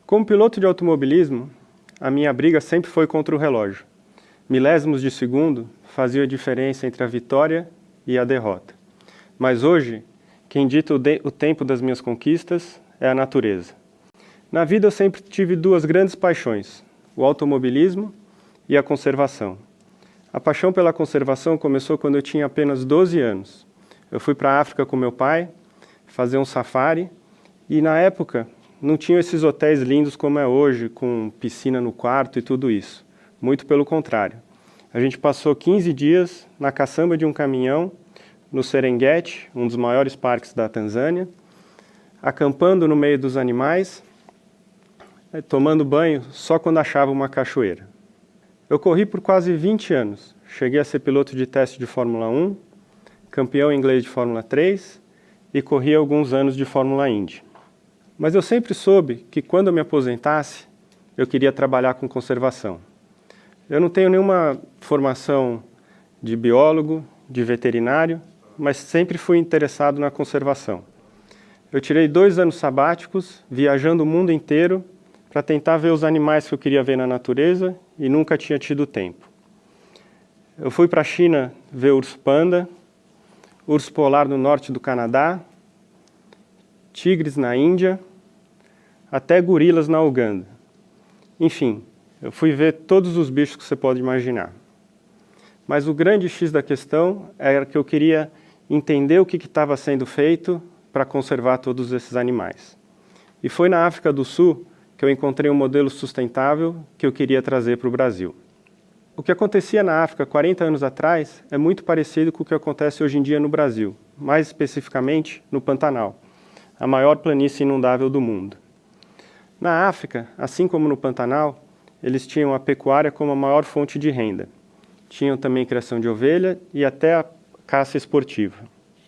Como piloto de automobilismo, a minha briga sempre foi contra o relógio. Milésimos de segundo faziam a diferença entre a vitória e a derrota. Mas hoje, quem dita o tempo das minhas conquistas é a natureza. Na vida eu sempre tive duas grandes paixões, o automobilismo e a conservação. A paixão pela conservação começou quando eu tinha apenas 12 anos. Eu fui para a África com meu pai, fazer um safari, e na época não tinham esses hotéis lindos como é hoje, com piscina no quarto e tudo isso. Muito pelo contrário. A gente passou 15 dias na caçamba de um caminhão, no Serengeti, um dos maiores parques da Tanzânia, acampando no meio dos animais, tomando banho só quando achava uma cachoeira. Eu corri por quase 20 anos. Cheguei a ser piloto de teste de Fórmula 1, campeão inglês de Fórmula 3 e corri alguns anos de Fórmula Indy. Mas eu sempre soube que quando eu me aposentasse, eu queria trabalhar com conservação. Eu não tenho nenhuma formação de biólogo, de veterinário, mas sempre fui interessado na conservação. Eu tirei 2 anos sabáticos, viajando o mundo inteiro, para tentar ver os animais que eu queria ver na natureza e nunca tinha tido tempo. Eu fui para a China ver urso-panda, urso polar no norte do Canadá, tigres na Índia, até gorilas na Uganda. Enfim, eu fui ver todos os bichos que você pode imaginar. Mas o grande X da questão era que eu queria entender o que estava sendo feito para conservar todos esses animais. E foi na África do Sul que eu encontrei um modelo sustentável que eu queria trazer para o Brasil. O que acontecia na África 40 anos atrás é muito parecido com o que acontece hoje em dia no Brasil, mais especificamente no Pantanal, a maior planície inundável do mundo. Na África, assim como no Pantanal, eles tinham a pecuária como a maior fonte de renda. Tinham também criação de ovelha e até a caça esportiva.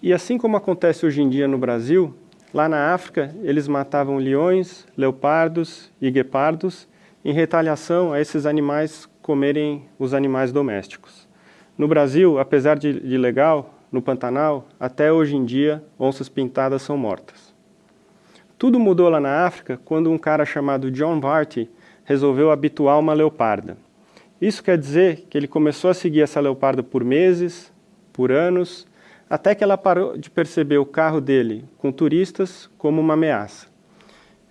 E assim como acontece hoje em dia no Brasil, lá na África eles matavam leões, leopardos e guepardos em retaliação a esses animais comerem os animais domésticos. No Brasil, apesar de legal, no Pantanal, até hoje em dia, onças pintadas são mortas. Tudo mudou lá na África quando um cara chamado John Barty resolveu habituar uma leoparda. Isso quer dizer que ele começou a seguir essa leoparda por meses, por anos, até que ela parou de perceber o carro dele com turistas como uma ameaça.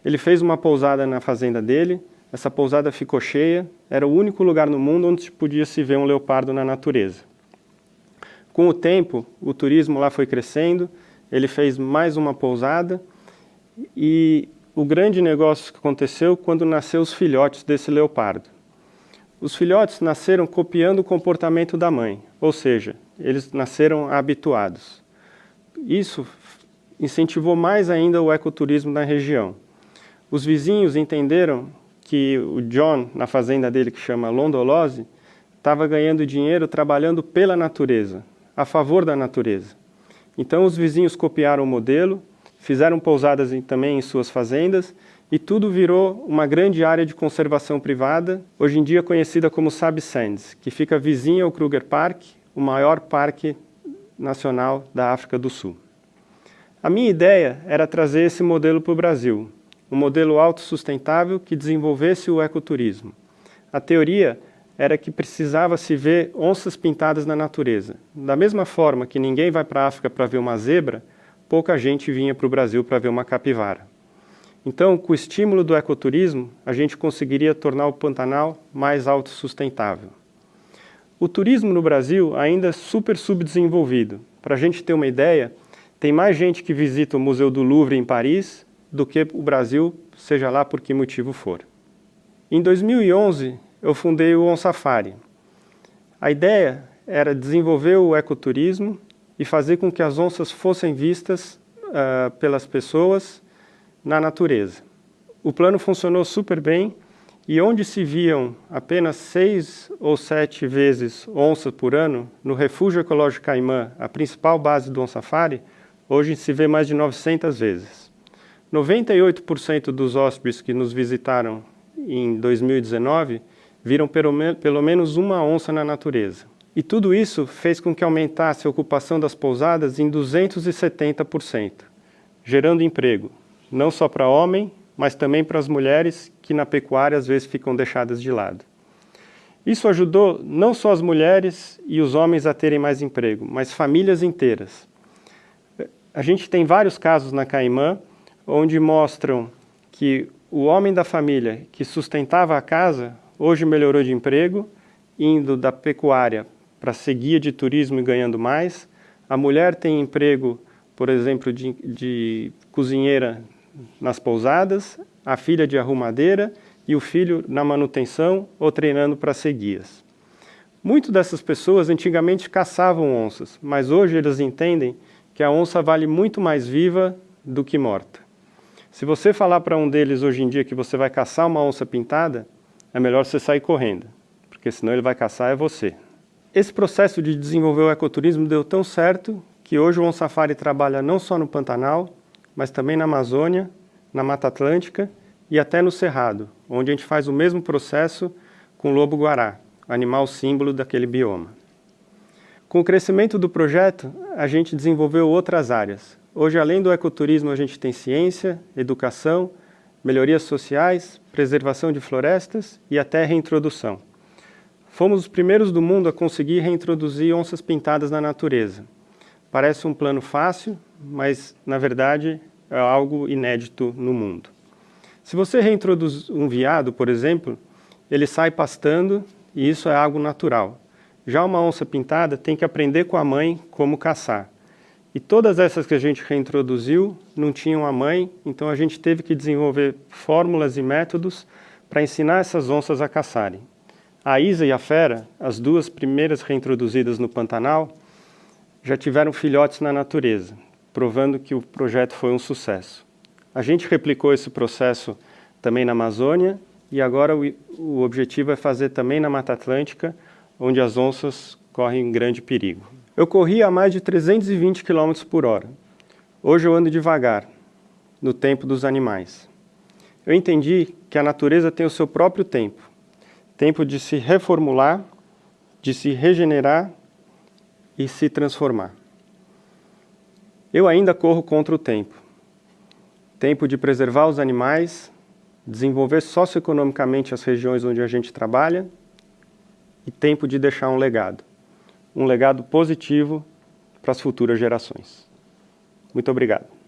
Ele fez uma pousada na fazenda dele, essa pousada ficou cheia, era o único lugar no mundo onde podia se ver um leopardo na natureza. Com o tempo, o turismo lá foi crescendo, ele fez mais uma pousada, e o grande negócio que aconteceu quando nasceu os filhotes desse leopardo. Os filhotes nasceram copiando o comportamento da mãe, ou seja, eles nasceram habituados. Isso incentivou mais ainda o ecoturismo na região. Os vizinhos entenderam que o John, na fazenda dele que chama Londolose, estava ganhando dinheiro trabalhando pela natureza, a favor da natureza. Então os vizinhos copiaram o modelo, fizeram pousadas também em suas fazendas e tudo virou uma grande área de conservação privada, hoje em dia conhecida como Sabi Sands, que fica vizinha ao Kruger Park, o maior parque nacional da África do Sul. A minha ideia era trazer esse modelo para o Brasil, um modelo autossustentável que desenvolvesse o ecoturismo. A teoria era que precisava se ver onças pintadas na natureza. Da mesma forma que ninguém vai para a África para ver uma zebra, pouca gente vinha para o Brasil para ver uma capivara. Então, com o estímulo do ecoturismo, a gente conseguiria tornar o Pantanal mais autossustentável. O turismo no Brasil ainda é super subdesenvolvido. Para a gente ter uma ideia, tem mais gente que visita o Museu do Louvre em Paris do que o Brasil, seja lá por que motivo for. Em 2011, eu fundei o OnSafari. A ideia era desenvolver o ecoturismo e fazer com que as onças fossem vistas pelas pessoas na natureza. O plano funcionou super bem e onde se viam apenas 6 ou 7 vezes onça por ano, no Refúgio Ecológico Caimã, a principal base do OnSafari, hoje se vê mais de 900 vezes. 98% dos hóspedes que nos visitaram em 2019 viram pelo menos uma onça na natureza. E tudo isso fez com que aumentasse a ocupação das pousadas em 270%, gerando emprego, não só para homem, mas também para as mulheres que na pecuária às vezes ficam deixadas de lado. Isso ajudou não só as mulheres e os homens a terem mais emprego, mas famílias inteiras. A gente tem vários casos na Caimã onde mostram que o homem da família que sustentava a casa hoje melhorou de emprego, indo da pecuária para ser guia de turismo e ganhando mais. A mulher tem emprego, por exemplo, de cozinheira nas pousadas, a filha de arrumadeira e o filho na manutenção ou treinando para ser guias. Muitas dessas pessoas antigamente caçavam onças, mas hoje eles entendem que a onça vale muito mais viva do que morta. Se você falar para um deles hoje em dia que você vai caçar uma onça pintada, é melhor você sair correndo, porque senão ele vai caçar é você. Esse processo de desenvolver o ecoturismo deu tão certo que hoje o OnSafari trabalha não só no Pantanal, mas também na Amazônia, na Mata Atlântica e até no Cerrado, onde a gente faz o mesmo processo com o lobo-guará, animal símbolo daquele bioma. Com o crescimento do projeto, a gente desenvolveu outras áreas. Hoje, além do ecoturismo, a gente tem ciência, educação, melhorias sociais, preservação de florestas e até reintrodução. Fomos os primeiros do mundo a conseguir reintroduzir onças pintadas na natureza. Parece um plano fácil, mas, na verdade, é algo inédito no mundo. Se você reintroduz um veado, por exemplo, ele sai pastando e isso é algo natural. Já uma onça pintada tem que aprender com a mãe como caçar. E todas essas que a gente reintroduziu não tinham a mãe, então a gente teve que desenvolver fórmulas e métodos para ensinar essas onças a caçarem. A Isa e a Fera, as duas primeiras reintroduzidas no Pantanal, já tiveram filhotes na natureza, provando que o projeto foi um sucesso. A gente replicou esse processo também na Amazônia e agora o objetivo é fazer também na Mata Atlântica, onde as onças correm grande perigo. Eu corri a mais de 320 km por hora. Hoje eu ando devagar, no tempo dos animais. Eu entendi que a natureza tem o seu próprio tempo. Tempo de se reformular, de se regenerar e se transformar. Eu ainda corro contra o tempo. Tempo de preservar os animais, desenvolver socioeconomicamente as regiões onde a gente trabalha e tempo de deixar um legado positivo para as futuras gerações. Muito obrigado.